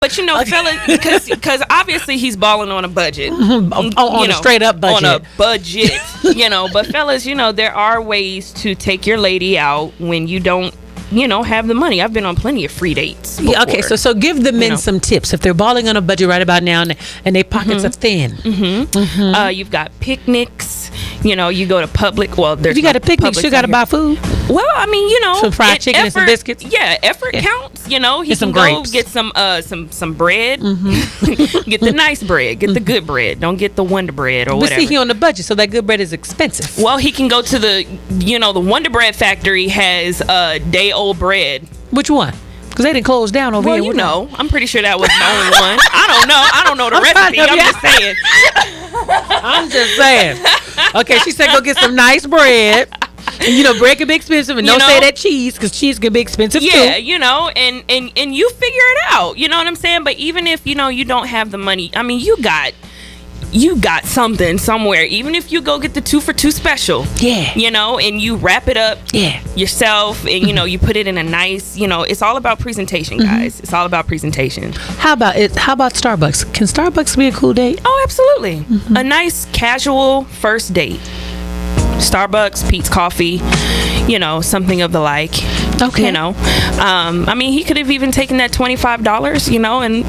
But fellas, because obviously he's balling on a budget, on a straight up budget. On a budget, But fellas, there are ways to take your lady out when you don't, have the money. I've been on plenty of free dates before. Yeah, okay, so give the men some tips if they're balling on a budget right about now and their pockets are thin. You've got picnics. You go to public. Well, there's if you got a picnic, you got to buy food. Well, I mean, some fried chicken and some biscuits. Yeah, effort counts. He can grapes. Go get some bread. Get the nice bread. Get the good bread. Don't get the Wonder Bread or whatever. But see, he on the budget, so that good bread is expensive. Well, he can go to the Wonder Bread factory has day-old bread. Which one? Because they didn't close down over here. I'm pretty sure that was the only one. I don't know the recipe. I'm just saying. Okay, she said go get some nice bread. And, bread can be expensive, and don't say that cheese, because cheese can be expensive too. Yeah, and you figure it out. You know what I'm saying? But even if you don't have the money, I mean, you got something somewhere. Even if you go get the 2 for $2 special, and you wrap it up, yourself, and you put it in a nice, it's all about presentation, guys. It's all about presentation. How about Starbucks? Can Starbucks be a cool date? Oh, absolutely. A nice casual first date. Starbucks, Pete's Coffee, something of the like. Okay. I mean, he could have even taken that $25, and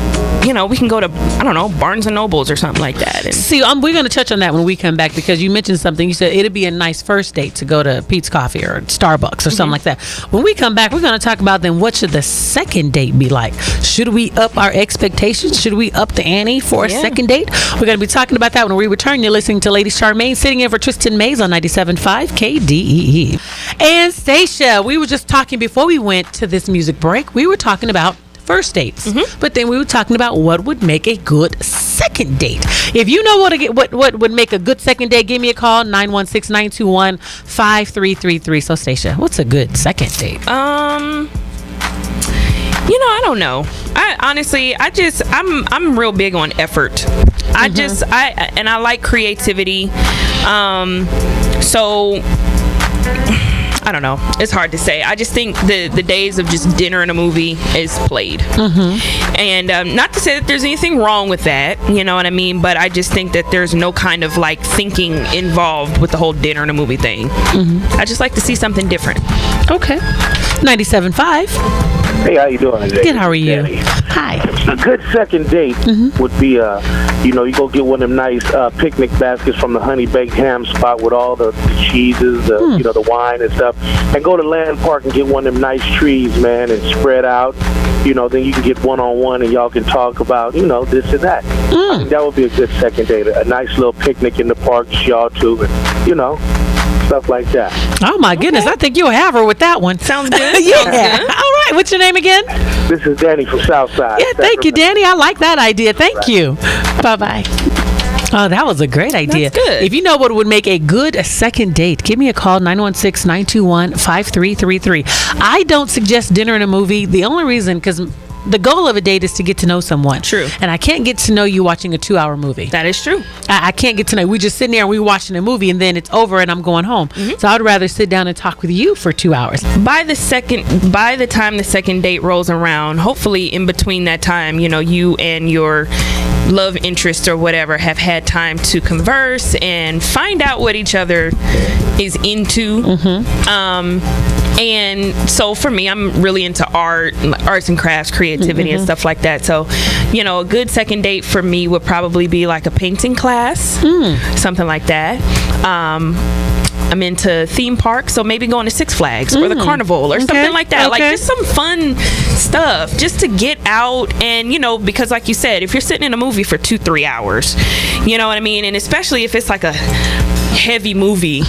we can go to, I don't know, Barnes and Nobles or something like that. And see, we're going to touch on that when we come back, because you mentioned something. You said it'd be a nice first date to go to Pete's Coffee or Starbucks or something like that. When we come back, we're going to talk about then what should the second date be like? Should we up our expectations? Should we up the ante for a second date? We're going to be talking about that when we return. You're listening to Lady Charmaine, sitting in for Tristan Mays on 97.5 KDEE. And Stacia, we were just talking before we went to this music break. We were talking about first dates, but then we were talking about what would make a good second date. If you know what would make a good second date, give me a call, 916-921-5333. So Stacia, what's a good second date? I don't know. I'm real big on effort. I like creativity. So I don't know. It's hard to say. I just think the days of just dinner and a movie is played. And not to say that there's anything wrong with that, you know what I mean? But I just think that there's no kind of like thinking involved with the whole dinner and a movie thing. I just like to see something different. Okay. 97.5. Hey, how you doing today? Good, how are you? Danny. Hi. A good second date would be, you go get one of them nice picnic baskets from the Honey Baked Ham spot with all the cheeses, the wine and stuff, and go to Land Park and get one of them nice trees, man, and spread out. Then you can get one-on-one and y'all can talk about, this and that. I think that would be a good second date. A nice little picnic in the park, just y'all two, and, stuff like that. Oh my goodness, I think you'll have her with that one. Sounds good. Yeah. All right, what's your name again? This is Danny from Southside. Yeah, thank you, Danny. I like that idea. Thank you. Bye-bye. Oh, that was a great idea. That's good. If you know what would make a good second date, give me a call, 916-921-5333. I don't suggest dinner and a movie. The only reason, because the goal of a date is to get to know someone. True. And I can't get to know you watching a 2-hour movie. That is true. I can't get to know. We just sitting there and we watching a movie and then it's over and I'm going home. So I'd rather sit down and talk with you for 2 hours. By the time the second date rolls around, hopefully in between that time, you and your love interest or whatever have had time to converse and find out what each other is into. And so for me, I'm really into arts and crafts, creativity and stuff like that. So, a good second date for me would probably be like a painting class, something like that. I'm into theme parks, so maybe going to Six Flags or the Carnival or something like that. Like just some fun stuff just to get out and, because like you said, if you're sitting in a movie for 2-3 hours, you know what I mean? And especially if it's like a heavy movie,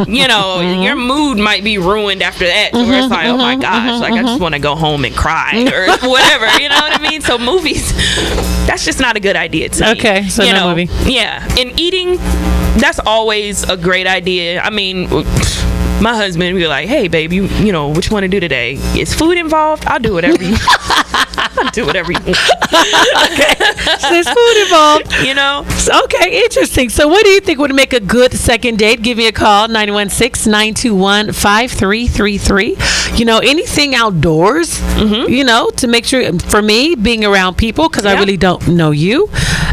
your mood might be ruined after that, where it's like, oh my gosh, like I just want to go home and cry or whatever, you know what I mean? So movies, that's just not a good idea to me. Okay, so no movie. Yeah, and eating, that's always a great idea. I mean, my husband would be like, hey babe, you what you want to do today? Is food involved? I'll do whatever you Do whatever you want. Okay. So there's food involved. You know? Okay, interesting. So what do you think would make a good second date? Give me a call, 916-921-5333. You know, anything outdoors, you know, to make sure, for me, being around people, because I really don't know you.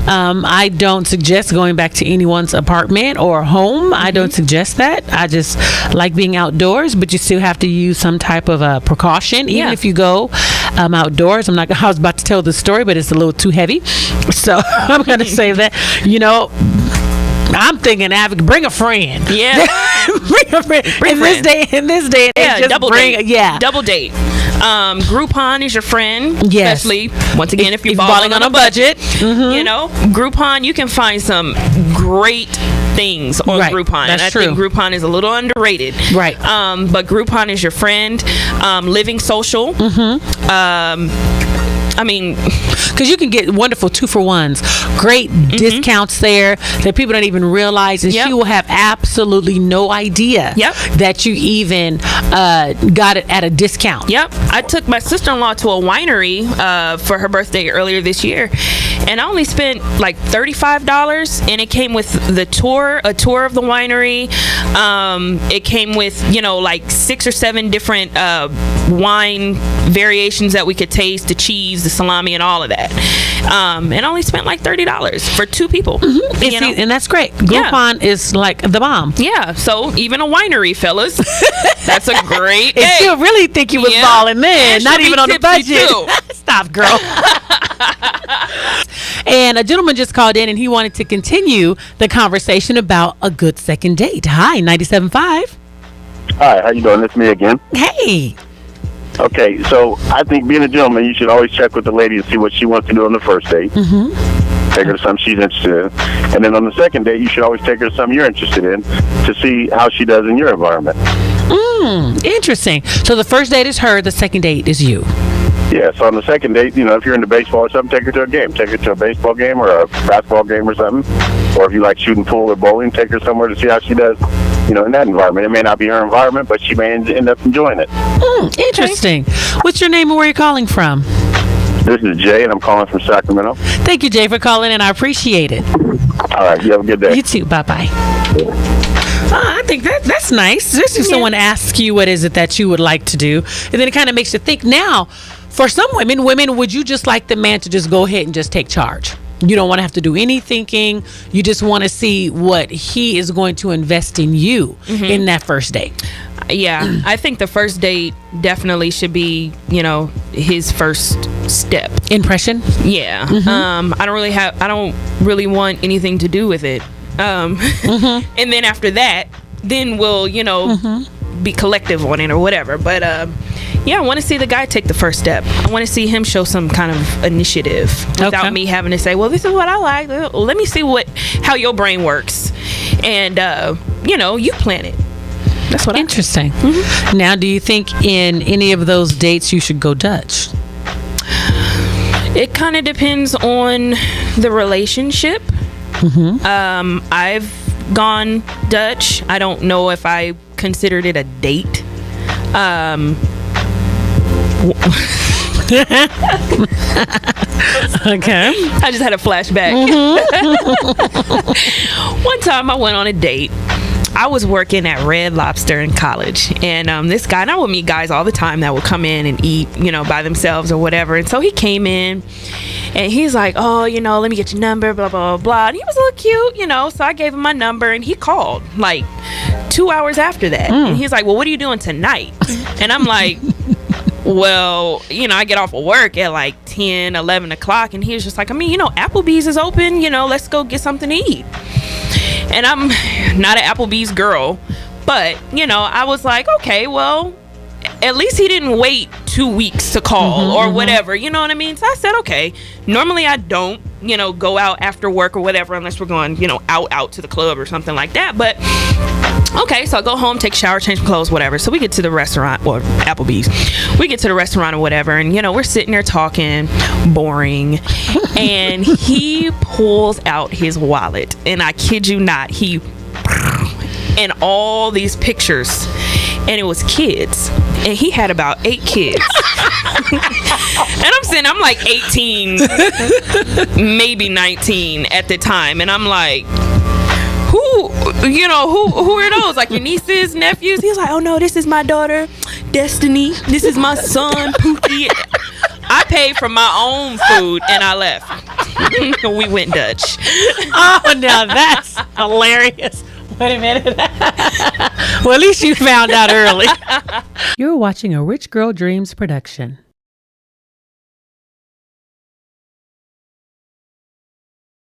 I don't suggest going back to anyone's apartment or home. I don't suggest that. I just like being outdoors, but you still have to use some type of precaution. Even if you go outdoors, I was about to tell the story, but it's a little too heavy. So I'm going to save that. You know, I'm thinking, bring a friend. Yeah. Bring a friend. In this day, just double bring, date. Double date. Groupon is your friend. Yes. Especially, once again, if you're balling on a budget. You know, Groupon, you can find some great things on Groupon. That's and I true. think Groupon is a little underrated. Right. But Groupon is your friend. Living Social. I mean, because you can get wonderful 2-for-1s, great discounts there that people don't even realize, and she will have absolutely no idea that you even got it at a discount. Yep. I took my sister-in-law to a winery for her birthday earlier this year, and I only spent like $35, and it came with the tour, a tour of the winery. It came with, you know, like 6 or 7 different wine variations that we could taste, the cheese, the salami, and all of that. And I only spent like $30 for 2 people. You know? And that's great. Groupon is like the bomb. Yeah. So even a winery, fellas, that's a great I still really think you was balling then, not even on the budget. Stop, girl. And a gentleman just called in, and he wanted to continue the conversation about a good second date. Hi, 97.5. Hi, how you doing? It's me again. Hey. Okay, so I think being a gentleman, you should always check with the lady and see what she wants to do on the first date. Take her to something she's interested in. And then on the second date, you should always take her to something you're interested in to see how she does in your environment. Interesting. So the first date is her, the second date is you. Yeah, so on the second date, you know, if you're into baseball or something, take her to a game. Take her to a baseball game or a basketball game or something. Or if you like shooting pool or bowling, take her somewhere to see how she does, you know, in that environment. It may not be her environment, but she may end up enjoying it. Interesting. What's your name and where you're calling from? This is Jay, and I'm calling from Sacramento. Thank you, Jay, for calling in. I appreciate it. All right, you have a good day. You too. Bye-bye. I think that's nice. Just if someone asks you what is it that you would like to do, and then it kind of makes you think. Now, for some women, would you just like the man to just go ahead and just take charge? You don't want to have to do any thinking. You just want to see what he is going to invest in you in that first date. Yeah, I think the first date definitely should be, you know, his first step. Impression? Yeah. I don't really want anything to do with it. And then after that, then we'll, you know, be collective on it or whatever. But yeah, I want to see the guy take the first step. I want to see him show some kind of initiative without me having to say, well, this is what I like. Let me see how your brain works. And, you know, you plan it. That's what Interesting. Now, do you think in any of those dates you should go Dutch? It kind of depends on the relationship. I've gone Dutch. I don't know if I considered it a date. Okay. I just had a flashback. One time I went on a date. I was working at Red Lobster in college, and this guy, and I would meet guys all the time that would come in and eat, you know, by themselves or whatever. And so he came in, and he's like, oh, you know, let me get your number, blah, blah, blah. And he was a little cute, you know, so I gave him my number, and he called like 2 hours after that. And he's like, well, what are you doing tonight? And I'm like, well, you know, I get off of work at like 10, 11 o'clock, and he was just like, I mean, you know, Applebee's is open, you know, let's go get something to eat. And I'm not an Applebee's girl, but, you know, I was like, okay, well, at least he didn't wait 2 weeks to call or whatever, you know what I mean? So I said, okay, normally I don't, you know, go out after work or whatever unless we're going, you know, out to the club or something like that. But okay, so I go home, take a shower, change my clothes, whatever. So we get to the restaurant, or Applebee's. We get to the restaurant or whatever, and, you know, we're sitting there talking, boring. And he pulls out his wallet, and I kid you not, and all these pictures, and it was kids. and he had about 8 kids. And I'm like 18, maybe 19 at the time, and I'm like, who are those? Like your nieces, nephews? He was like, oh no, this is my daughter, Destiny. This is my son, Pookie. I paid for my own food and I left. We went Dutch. Oh, now that's hilarious. Wait a minute. Well, at least you found out early. You're watching a Rich Girl Dreams production.